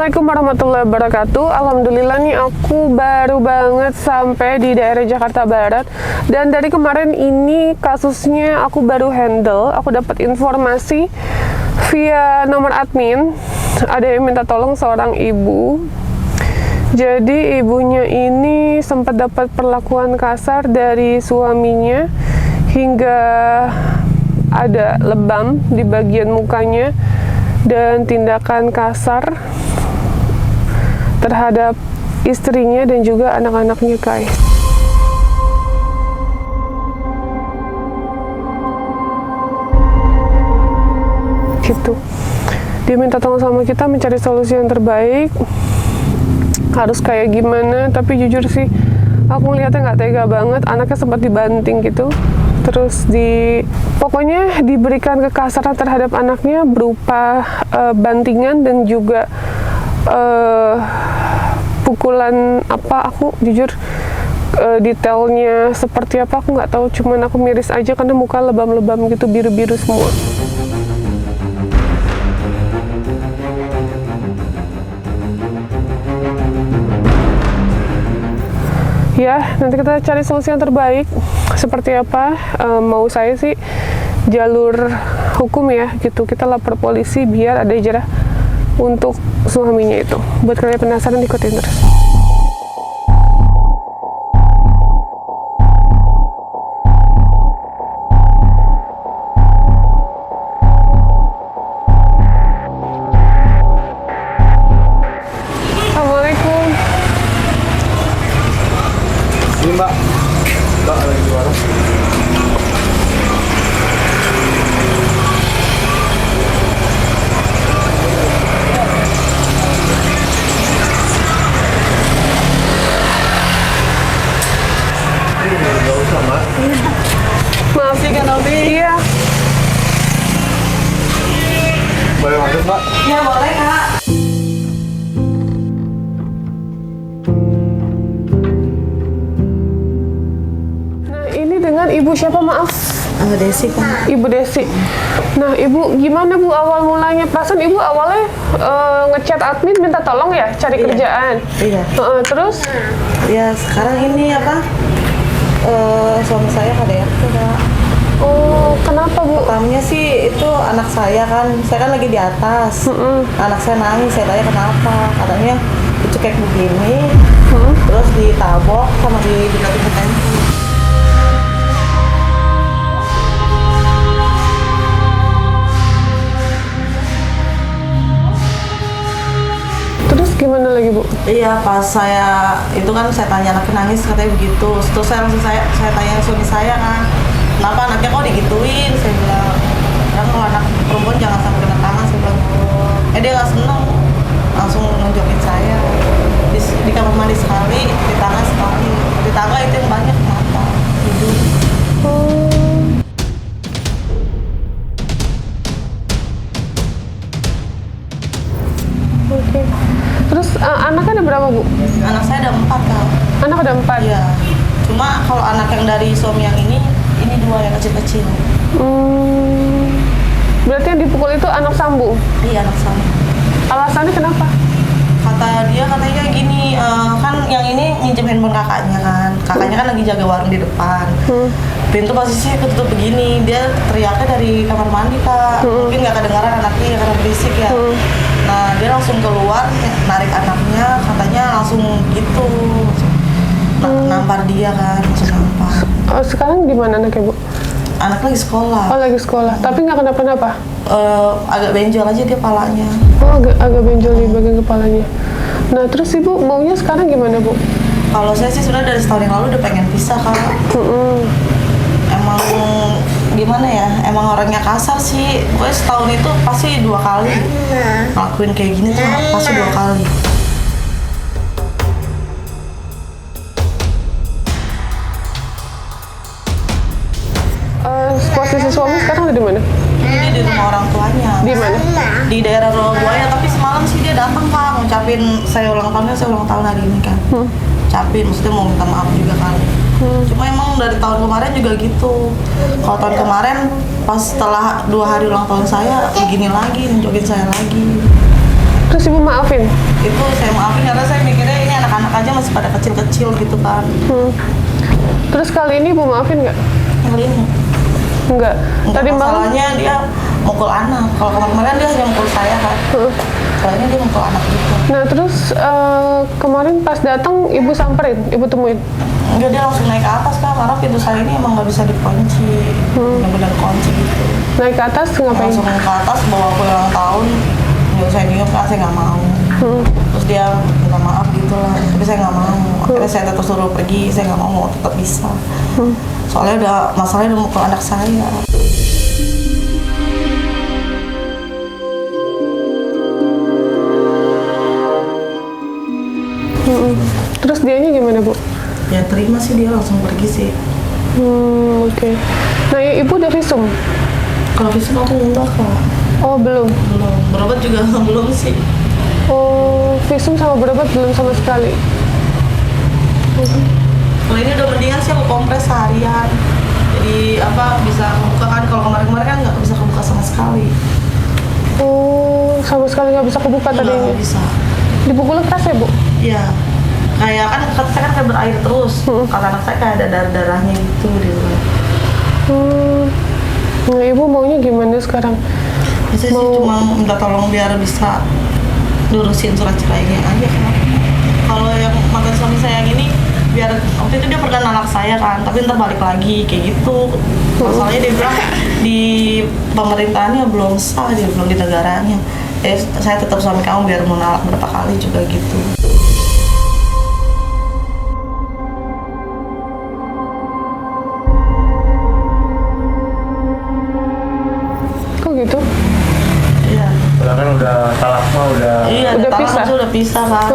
Assalamualaikum warahmatullahi wabarakatuh. Alhamdulillah nih aku baru banget sampai di daerah Jakarta Barat. Dan dari kemarin ini kasusnya aku baru handle. Aku dapat informasi via nomor admin. Ada yang minta tolong seorang ibu. Jadi ibunya ini sempat dapat perlakuan kasar dari suaminya hingga ada lebam di bagian mukanya dan tindakan kasar terhadap istrinya dan juga anak-anaknya, guys. Gitu. Dia minta tolong sama kita mencari solusi yang terbaik. Harus kayak gimana? Tapi jujur sih, aku ngeliatnya nggak tega banget. Anaknya sempat dibanting gitu. Terus pokoknya diberikan kekasaran terhadap anaknya berupa bantingan dan juga pukulan apa, aku jujur detailnya seperti apa aku nggak tahu, cuman aku miris aja karena muka lebam-lebam gitu, biru-biru semua. Ya, nanti kita cari solusi yang terbaik. Seperti apa? Mau saya sih jalur hukum ya, gitu. Kita lapor polisi biar ada jerah untuk suaminya itu. Buat kalian penasaran, ikutin terus. Assalamualaikum. Ini Mbak lagi di warung. Nggak usah, Mbak. Maaf sih kan, Obi. Iya. Boleh masuk, Mbak? Ya boleh, Kak. Nah, ini dengan Ibu siapa, maaf? Desi, Kak. Ibu Desi. Nah, Ibu gimana Bu awal mulanya? Perasaan Ibu awalnya ngechat admin minta tolong ya cari Iya. kerjaan. Iya. Terus? Ya sekarang ini apa? Suami saya KDRT, Kak. Oh, kenapa Bu? Pertamanya sih itu anak saya kan lagi di atas. Anak saya nangis, saya tanya kenapa. Katanya dicekek begini, terus ditabok sama dikasih pensi. Terus gimana lagi Bu? Iya, pas saya itu kan saya tanya anaknya nangis katanya begitu. Terus saya tanya suami saya kan, kenapa anaknya kok digituin? Saya bilang, kan kalau anak perempuan jangan sampai kena tangan. Saya bilang, dia nggak seneng, langsung nunjukin saya di kamar mandi sekali, di tangan sekali, di tangga itu yang banyak kenapa? Tidur. Oke. Terus anaknya ada berapa Bu? Anak saya ada 4 kan? Anak ada 4? Iya. Cuma kalau anak yang dari suami yang ini 2 yang kecil-kecil. Berarti yang dipukul itu anak sambung? Iya, anak saya. Alasannya kenapa? Katanya gini, kan yang ini nginjem handphone kakaknya kan. Kakaknya kan lagi jaga warung di depan. Pintu posisinya ketutup begini, dia teriaknya dari kamar mandi, Kak. Mungkin nggak kedengaran anaknya ya karena berisik ya. Nah, dia langsung keluar, narik anaknya, katanya langsung gitu. Nampar dia kan, langsung nampar. Sekarang gimana anaknya Bu? Anak lagi sekolah. Oh, lagi sekolah. Tapi nggak kenapa-napa? Agak benjol aja dia palanya. Oh, agak benjol di bagian kepalanya. Nah, terus Ibu maunya sekarang gimana Bu? Kalau saya sih sebenarnya dari setahun yang lalu udah pengen pisah, Kak. Emang gimana ya, emang orangnya kasar sih. Pokoknya setahun itu pasti 2 kali ngelakuin kayak gini tuh, pasti 2 kali. Posisi suami sekarang ada di mana? Ini di rumah orang tuanya. Di mana? Di daerah Rawabuaya, tapi semalam sih dia datang, Kak, ngucapin saya ulang tahun hari ini kan. Capin, maksudnya mau minta maaf juga kali. Cuma emang dari tahun kemarin juga gitu. Kalau tahun kemarin pas setelah 2 hari ulang tahun saya begini lagi, nunjukin saya lagi. Terus ibu maafin? Itu saya maafin karena saya mikirnya ini anak-anak aja masih pada kecil-kecil gitu kan. Terus kali ini ibu maafin nggak? Kali ini Enggak. Tadi malam? masalahnya dia mukul anak. Kalau kemarin dia hanya mukul saya kan. Kali ini dia mukul anak gitu. Nah terus kemarin pas datang ibu samperin, ibu temuin? Enggak, dia langsung naik ke atas kan, karena pintu saya ini emang nggak bisa dikunci, benar-benar kunci gitu. Naik ke atas ngapain? Langsung ke atas bawa aku ulang tahun, nyuruh saya diem kan, saya nggak mau. Terus dia minta maaf gitu lah, tapi saya nggak mau. Akhirnya saya tetap suruh pergi, saya nggak mau tetap bisa. Soalnya udah masalahnya udah mukul anak saya. Terus dianya gimana bu? Ya terima sih, dia langsung pergi sih. Oke. Nah ibu udah visum? Kalau visum aku enggak kok. Oh belum? Belum, berobat juga belum sih. Oh visum sama berobat belum sama sekali? Kalau ini udah mendingan sih, aku kompres seharian. Jadi apa, bisa kebuka kan, kalau kemarin-kemarin kan nggak bisa kebuka sama sekali. Oh sama sekali nggak bisa kebuka tadi? Nggak bisa. Dipukulnya keras ya bu? Iya. Kayak kan kata saya kan kayak berair terus. Kata anak saya kayak ada darah-darahnya gitu di luar. Nah ibu maunya gimana sekarang? Bisa sih cuma minta tolong biar bisa lurusin surat cerainya aja kan. Kalau yang mantan suami saya yang ini, biar waktu itu dia pernah anak saya kan, tapi ntar balik lagi kayak gitu. Masalahnya dia bilang di pemerintahannya belum sah, dia belum di negaranya. Saya tetap suami kamu biar mau nalak berapa kali juga gitu. Kok gitu? Iya. Padahal kan udah talak mah udah. Iya, Udah talak pisah? aja udah pisah kan.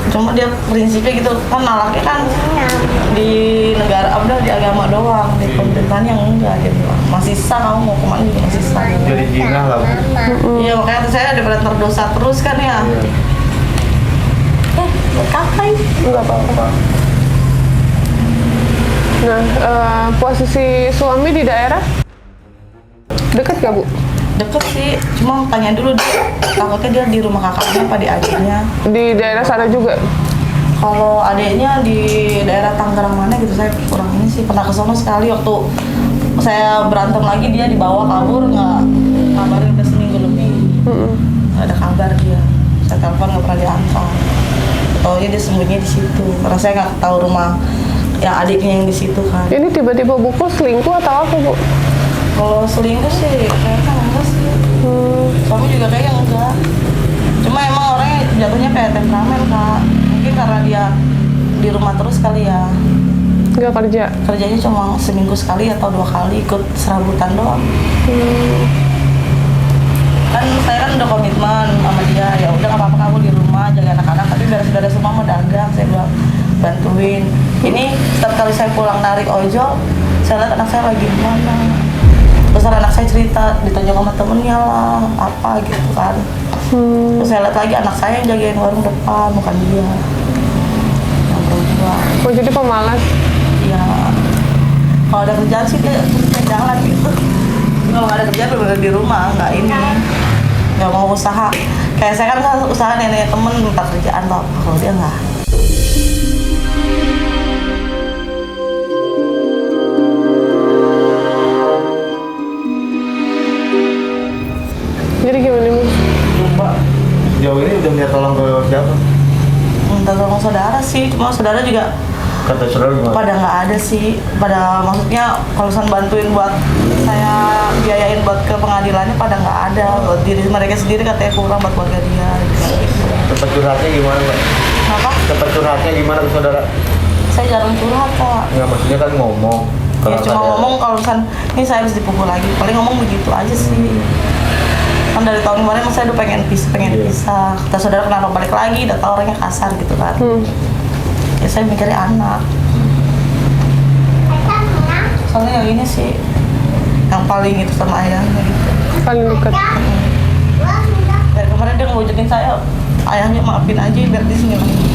Cuma dia prinsipnya gitu kan, nalaknya kan di negara udah di agama doang, di pemerintahan yang enggak, dia bilang masih sah, kamu mau kemana juga masih sah. Jadi jinah lah. Iya, makanya tuh saya daripada terdosa terus kan ya. Kapan? Enggak apa-apa. Nah posisi suami di daerah? Deket gak bu? Deket sih, cuma tanya dulu dia, takutnya dia di rumah kakaknya apa di adiknya. Di daerah sana juga? Kalau adiknya di daerah Tangerang mana gitu, saya kurang ini sih. Pernah kesana sekali waktu saya berantem lagi, dia dibawa kabur, nggak kabarin udah seminggu lebih. Nggak ada kabar dia. Saya telepon nggak pernah diangkat. Taunya dia sembunyi di situ, karena saya nggak tahu rumah ya adiknya yang di situ kan. Ini tiba-tiba buku selingkuh atau apa bu? Kalau selingkuh sih kayaknya enggak sih. Suami juga kayaknya enggak. Cuma emang orangnya jatuhnya kayak temperamen kak. Mungkin karena dia di rumah terus kali ya. Nggak kerja? Kerjanya cuma seminggu sekali atau 2 kali ikut serabutan doang. Kan saya kan udah komitmen sama dia, ya udah nggak apa-apa kamu di rumah jaga anak-anak, tapi beres-beres semua mau dagang, saya bilang bantuin. Ini setiap kali saya pulang narik ojol, saya lihat anak saya lagi di mana. Terus anak saya cerita, ditunjuk sama temennya lah, apa gitu kan. Terus saya lihat lagi anak saya yang jagain warung depan, bukan dia. Yang perempuan. Oh jadi pemalas? Iya. Kalau ada kerjaan sih dia jalan gitu. Kalau nggak ada kerjaan bener-bener di rumah, nggak ini. Nggak mau usaha. Kayak saya kan usaha nenek temen minta kerjaan atau apa, kalau dia nggak. Jadi gimana bu? Mbak, jauh ini udah minta tolong ke siapa? Minta tolong saudara sih, cuma saudara juga Kata saudara gimana? pada nggak ada sih. Pada maksudnya kalau misalnya bantuin buat saya biayain buat ke pengadilannya, pada nggak ada. Buat diri mereka sendiri katanya kurang buat keluarga dia gitu. Tempat curhatnya gimana Mbak? Kenapa? Tempat curhatnya gimana ke saudara? Saya jarang curhat kak. Nggak, maksudnya kan ngomong. Ya cuma ngomong kalau misalnya ini saya habis dipukul lagi, paling ngomong begitu aja sih. Kan dari tahun kemarin saya udah pengen pisah. Kata saudara kenapa balik lagi, udah tau orangnya kasar gitu kan. Ya saya mikirnya anak. Soalnya yang ini sih yang paling itu sama ayahnya gitu. Paling dekat? Dari kemarin dia ngewujukin saya, ayahnya maafin aja biar di sini lagi.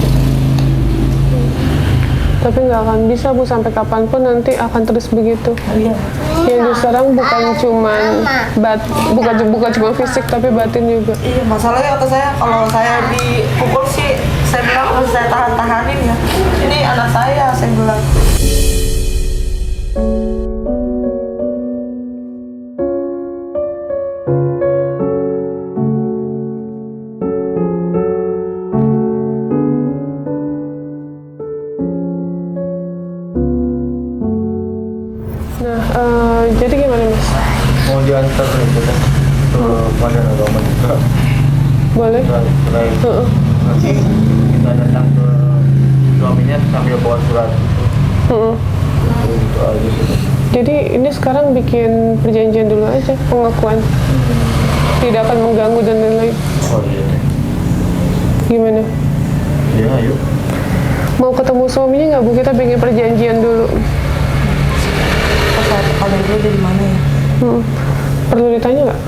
Tapi nggak akan bisa Bu, sampai kapanpun nanti akan terus begitu. Iya. Yang diserang bukan cuma fisik tapi batin juga. Iya, masalahnya kata saya kalau saya dipukul sih, saya bilang harus saya tahan-tahanin ya. Ini anak saya bilang. Nah, jadi gimana Mas? Mau diantar gitu kan ke Badan Agama juga. Boleh? Setelah itu nanti kita datang ke suaminya sambil bawa surat gitu. Gitu aja sih. Jadi ini sekarang bikin perjanjian dulu aja, pengakuan. Tidak akan mengganggu dan lain-lain. Oh iya. Gimana? Iya, ayo. Mau ketemu suaminya nggak Bu? Kita bikin perjanjian dulu. Pas saya kalau dulu dia di mana ya? Perlu ditanya nggak?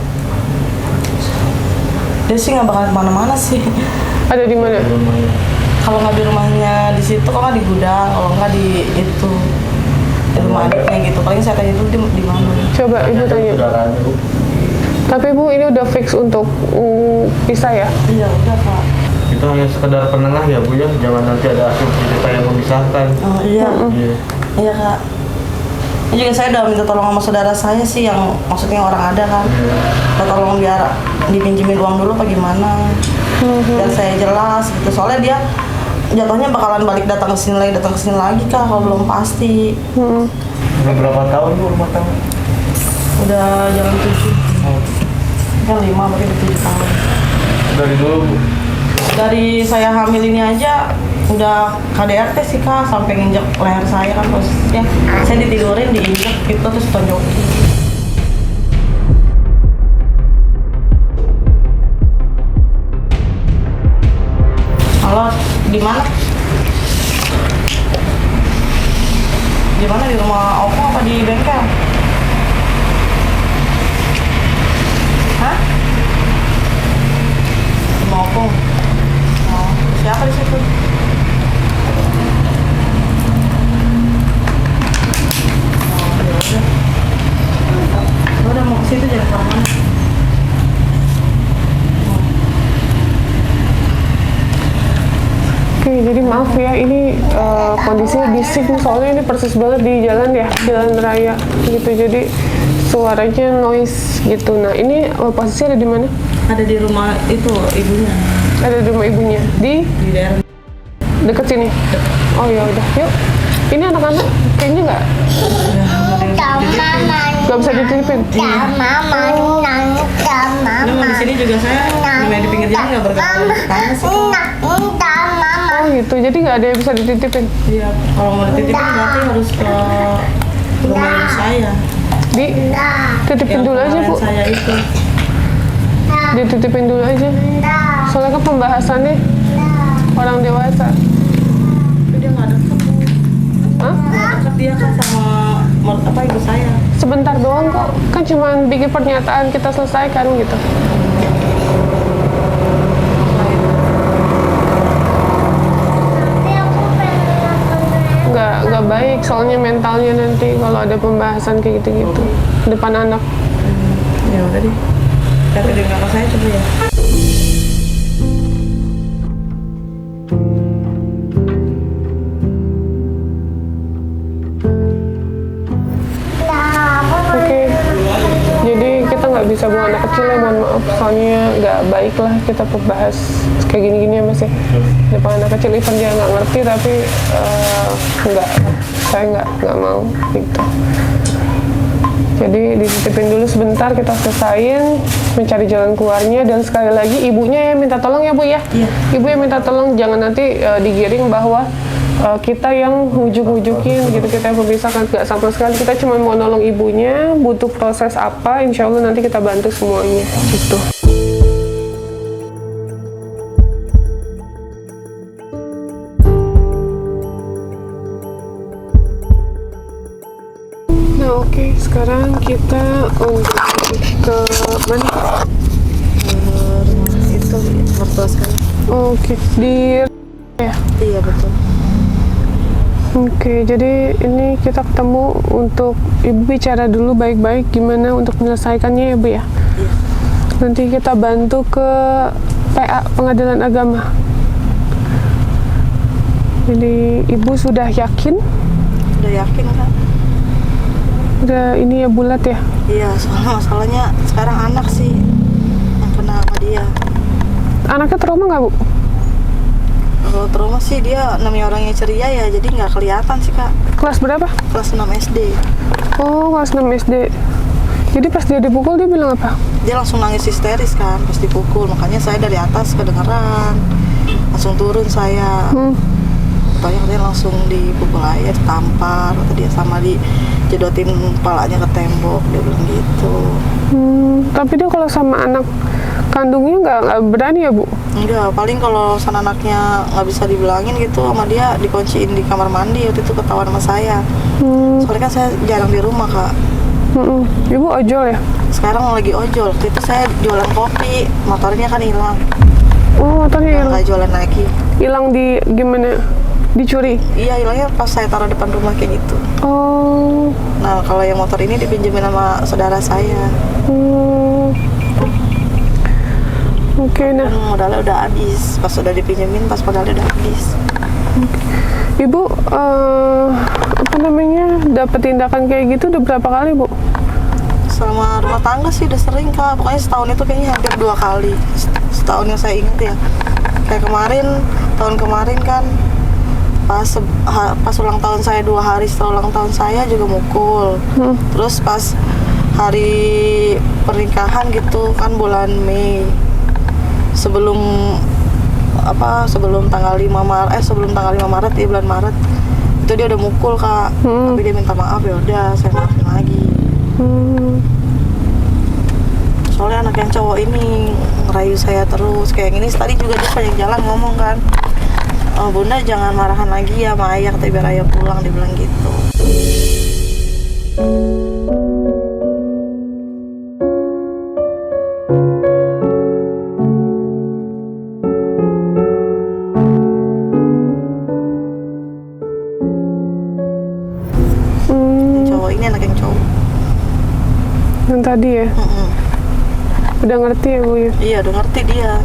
Dia sih nggak bakal kemana-mana sih. Ada di mana? Rumahnya. Kalau nggak di rumahnya di situ, kalau nggak di gudang, kalau nggak di itu di rumah adiknya gitu. Paling saya tanya dulu di mana. Coba Ibu tanya. Saudaranya, Bu. Tapi Bu, ini udah fix untuk pisah ya? Iya udah Pak. Itu hanya sekedar penengah ya Bu ya, jangan nanti ada asumsi kita yang memisahkan. Oh iya. Iya. Iya Kak. Ini juga saya udah minta tolong sama saudara saya sih yang maksudnya orang ada kan. Minta tolong biar dipinjemin uang dulu apa gimana. Biar saya jelas gitu. Soalnya dia jatuhnya bakalan balik datang ke sini lagi Kak kalau belum pasti. Udah berapa tahun Bu rumah tangga? Udah jalan 7. Kan 5 berarti udah 7 tahun. Dari dulu Bu. Dari saya hamil ini aja udah KDRT sih Kak, sampai nginjek leher saya kan posisinya. Saya ditidurin, diinjek gitu terus tonjokin. Halo, di mana? Di mana, di rumah Opung apa di bengkel? Hah? Rumah Opung. Oh, siapa di situ? Oh, udah mau ke situ jangan kemana-mana. Oke, jadi maaf ya, ini kondisinya bisik nih, soalnya ini persis banget di jalan ya, jalan raya gitu, jadi suaranya noise gitu. Nah, ini posisi ada di mana? Ada di rumah itu ibunya, Ada di rumah ibunya, di di daerah. deket sini. Oh ya udah, yuk. Ini anak-anak kayaknya nggak bisa dititipin. Memang di sini juga saya di pinggir jalan nggak bergerak karena sih. Oh gitu, jadi nggak ada yang bisa dititipin. Iya, kalau mau dititipin berarti harus ke rumah ibu saya. Titipin Yang dulu aja kemarin Bu, saya itu. dititipin dulu aja. Soalnya kan pembahasannya orang dewasa. Tapi dia nggak deket Bu. Hah? Nggak deket dia kan sama ibu saya. Sebentar doang kok, kan cuma bikin pernyataan kita selesaikan gitu. Nggak baik, soalnya mentalnya nanti kalau ada pembahasan kayak gitu-gitu depan anak. Ya udah deh. Tapi dengan kakak saya coba ya. Oke, jadi kita nggak bisa bawa anak kecil ya, mohon maaf, soalnya nggak baik lah kita bahas kayak gini-gini ya Mas ya. Depan anak kecil, even dia nggak ngerti, tapi saya nggak mau gitu. Jadi dititipin dulu sebentar, kita selesain mencari jalan keluarnya, dan sekali lagi ibunya yang minta tolong ya Bu ya. Iya. Ibu yang minta tolong, jangan nanti digiring bahwa kita yang ngujuk-ngujukin gitu, kita yang memisahkan, nggak sama sekali. Kita cuma mau nolong ibunya, butuh proses apa, insya Allah nanti kita bantu semuanya gitu. Nah oke, sekarang kita ke mana? Itu mertua sekali. Oke, di ya. Iya betul. Oke, jadi ini kita ketemu untuk Ibu bicara dulu baik-baik gimana untuk menyelesaikannya ya Bu ya. Iya. Nanti kita bantu ke PA Pengadilan Agama. Jadi Ibu sudah yakin? Udah yakin kan? Udah ini ya bulat ya? Iya, soalnya masalahnya sekarang anak sih yang kena sama dia. Anaknya trauma nggak Bu? Kalau trauma sih dia namanya orangnya ceria ya, jadi nggak kelihatan sih Kak. Kelas berapa? Kelas 6 SD. Oh, kelas 6 SD. Jadi pas dia dipukul dia bilang apa? Dia langsung nangis histeris kan pas dipukul, makanya saya dari atas kedengeran. Langsung turun saya. Pokoknya dia langsung dipukul aja, ditampar, atau dia sama dijedotin kepalanya ke tembok, dia bilang gitu. Tapi dia kalau sama anak kandungnya nggak berani ya Bu? Enggak, paling kalau sana anaknya nggak bisa dibilangin gitu sama dia, dikunciin di kamar mandi, waktu itu ketahuan sama saya. Soalnya kan saya jarang di rumah Kak. Ibu ojol ya? Sekarang lagi ojol, waktu itu saya jualan kopi, motornya kan hilang. Oh, motornya hilang. Nggak jualan lagi. Hilang di gimana? Dicuri? Iya, hilangnya pas saya taruh depan rumah kayak gitu. Oh. Nah, kalau yang motor ini dipinjemin sama saudara saya. Oke, nah. Modalnya udah habis. Pas udah dipinjemin, pas modalnya udah habis. Ibu, apa namanya, dapat tindakan kayak gitu udah berapa kali Bu? Selama rumah tangga sih udah sering Kak. Pokoknya setahun itu kayaknya hampir 2 kali. Setahun yang saya ingat ya. Kayak kemarin, tahun kemarin kan pas ulang tahun saya 2 hari setelah ulang tahun saya juga mukul. Terus pas hari pernikahan gitu kan bulan Mei, sebelum tanggal 5 Maret, sebelum tanggal 5 Maret di bulan Maret itu dia udah mukul Kak. Tapi dia minta maaf, ya udah saya maafin lagi. Soalnya anak yang cowok ini ngerayu saya terus kayak gini. Tadi juga dia sepanjang jalan ngomong kan, "Oh, Bunda jangan marahan lagi ya sama ayah, tapi biar ayah pulang," dia bilang gitu. Cowok ini anak yang cowok. Yang tadi ya? Udah ngerti ya Bu ya? Iya, udah ngerti dia.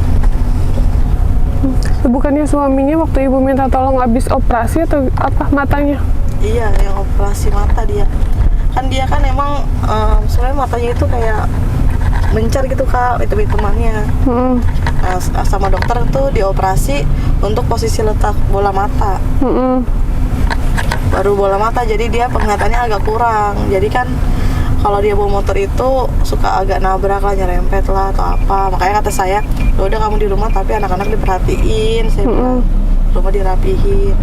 Bukannya suaminya waktu Ibu minta tolong habis operasi atau apa matanya? Iya, yang operasi mata dia. Kan dia kan emang sebenarnya matanya itu kayak mencar gitu Kak, itu temannya. Nah, sama dokter tuh dioperasi untuk posisi letak bola mata. Baru bola mata, jadi dia penglihatannya agak kurang. Jadi kan kalau dia bawa motor itu suka agak nabrak lah, nyerempet lah atau apa. Makanya kata saya, "Ya udah kamu di rumah tapi anak-anak diperhatiin," saya bilang. Rumah dirapihin.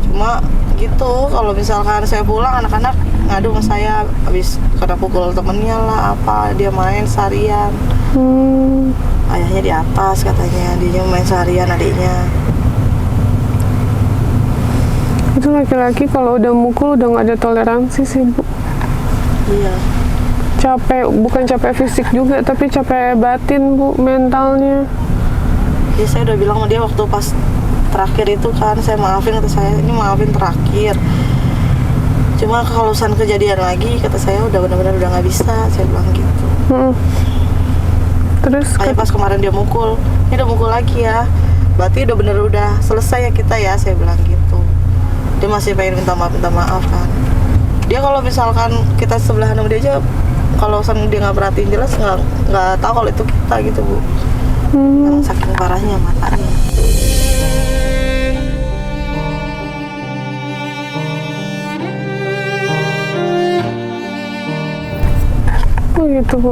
Cuma gitu, kalau misalkan saya pulang anak-anak ngadu sama saya habis kena pukul temennya lah apa, dia main seharian. Ayahnya di atas katanya, dia main seharian adiknya. Itu laki-laki kalau udah mukul udah nggak ada toleransi sih Bu. Iya. Capek, bukan capek fisik juga tapi capek batin Bu, mentalnya. Ya saya udah bilang sama dia waktu pas terakhir itu kan, saya maafin, kata saya, ini maafin terakhir. Cuma kalau urusan kejadian lagi, kata saya udah benar-benar udah nggak bisa, saya bilang gitu. Terus kayak pas kemarin dia mukul, ini udah mukul lagi ya, berarti udah bener udah selesai ya kita ya, saya bilang gitu. Dia masih pengen minta maaf kan. Dia kalau misalkan kita sebelahan sama dia aja, kalau dia nggak perhatiin jelas nggak tahu kalau itu kita gitu Bu. Emang saking parahnya matanya. oh gitu Bu.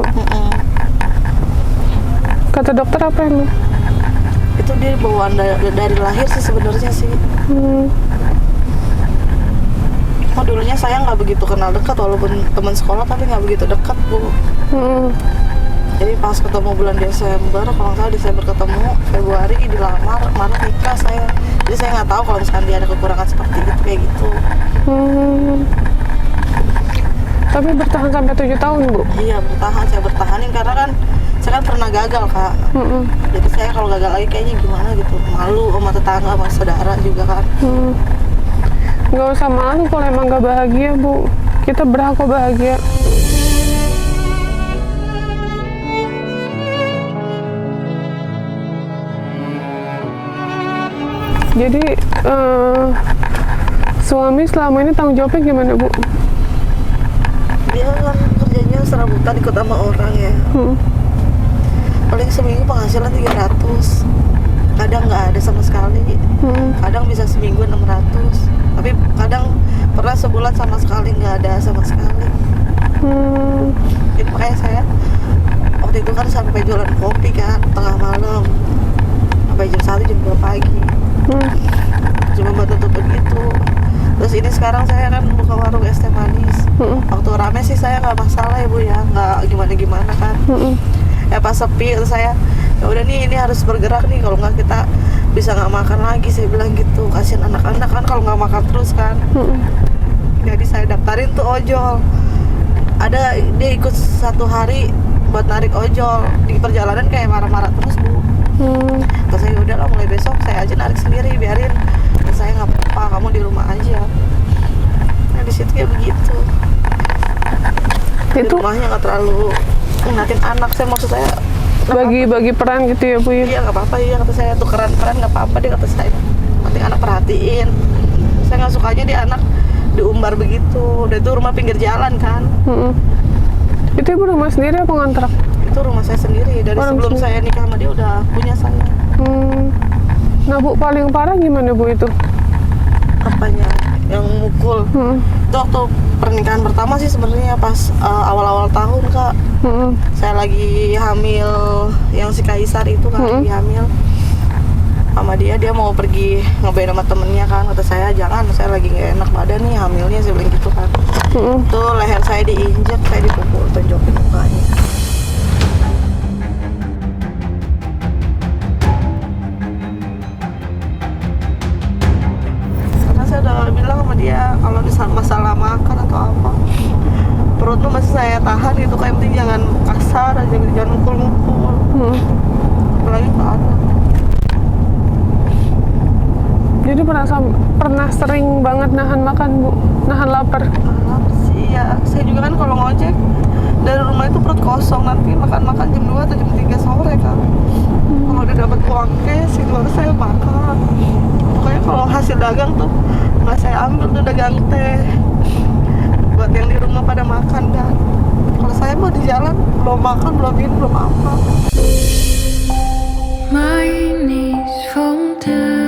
Kata dokter apa emang? Itu dia bawaan dari lahir sih sebenarnya sih. Oh, dulunya saya nggak begitu kenal dekat, walaupun teman sekolah tapi nggak begitu dekat Bu. Jadi pas ketemu bulan Desember, kalau nggak salah Desember ketemu, Februari dilamar, Maret nikah saya. Jadi saya nggak tahu kalau misalkan dia ada kekurangan seperti itu kayak gitu. Tapi bertahan sampai 7 tahun Bu? Iya bertahan, saya bertahanin karena kan saya kan pernah gagal Kak. Jadi saya kalau gagal lagi kayaknya gimana gitu, malu sama tetangga, sama saudara juga kan. Nggak usah malu kalau emang nggak bahagia, Bu. Kita berhak kok bahagia. Jadi suami selama ini tanggung jawabnya gimana, Bu? Dia kan kerjanya serabutan ikut sama orang ya. Paling seminggu penghasilan 300. Kadang nggak ada sama sekali. Kadang bisa seminggu 600. Tapi kadang pernah sebulan sama sekali nggak ada sama sekali. Jadi makanya saya waktu itu kan sampai jualan kopi kan tengah malam sampai jam 1 jam 2 pagi. Cuma buat tutup begitu. Terus ini sekarang saya kan buka warung es teh manis. Waktu rame sih saya nggak masalah ya Bu ya, nggak gimana kan. Ya pas sepi terus saya ya udah nih ini harus bergerak nih, kalau nggak kita bisa nggak makan lagi, saya bilang gitu. Kasian anak-anak kan kalau nggak makan terus kan. Jadi saya daftarin tuh ojol. Ada dia ikut 1 hari buat narik ojol di perjalanan kayak marah-marah terus Bu. Terus saya udah lah mulai besok saya aja narik sendiri, biarin. Dan saya nggak apa-apa, kamu di rumah aja. Nah di situ kayak begitu. Di Itu rumahnya nggak terlalu ngeliatin anak, saya maksud saya bagi peran gitu ya, Bu ya? iya nggak apa-apa, iya kata saya, tukeran peran nggak apa-apa, dia kata saya. Penting anak perhatiin. Saya nggak sukanya dia anak diumbar begitu. Udah itu rumah pinggir jalan kan. Itu Ibu rumah sendiri apa ngontrak? Itu rumah saya sendiri. Dari Orang sebelum sendiri. saya nikah sama dia udah punya saya. Nah Bu, paling parah gimana Bu itu? Apanya? Yang mukul. Itu waktu pernikahan pertama sih sebenarnya pas awal-awal tahun Kak. Saya lagi hamil yang si Kaisar itu kan, lagi hamil sama dia mau pergi ngebain sama temennya kan. Kata saya jangan, saya lagi nggak enak badan nih hamilnya, saya bilang gitu kan. Tuh leher saya diinjek, saya dipukul, tonjokin mukanya. Karena saya udah bilang sama dia kalau misalnya masalah makan atau apa, perut tuh masih saya tahan gitu, kayak penting jangan kasar aja gitu, jangan mukul-mukul. Apalagi ke anak. Jadi pernah sering banget nahan makan Bu? Nahan lapar? Lapar sih ya, saya juga kan kalau ngojek dari rumah itu perut kosong, nanti makan-makan jam 2 atau jam 3 sore kan. Kalau udah dapat uang cash itu baru saya makan. Pokoknya kalau hasil dagang tuh nggak saya ambil tuh dagang teh buat yang di rumah pada makan kan. Kalau saya mau di jalan belum makan, belum minum, belum apa. My knees fall down.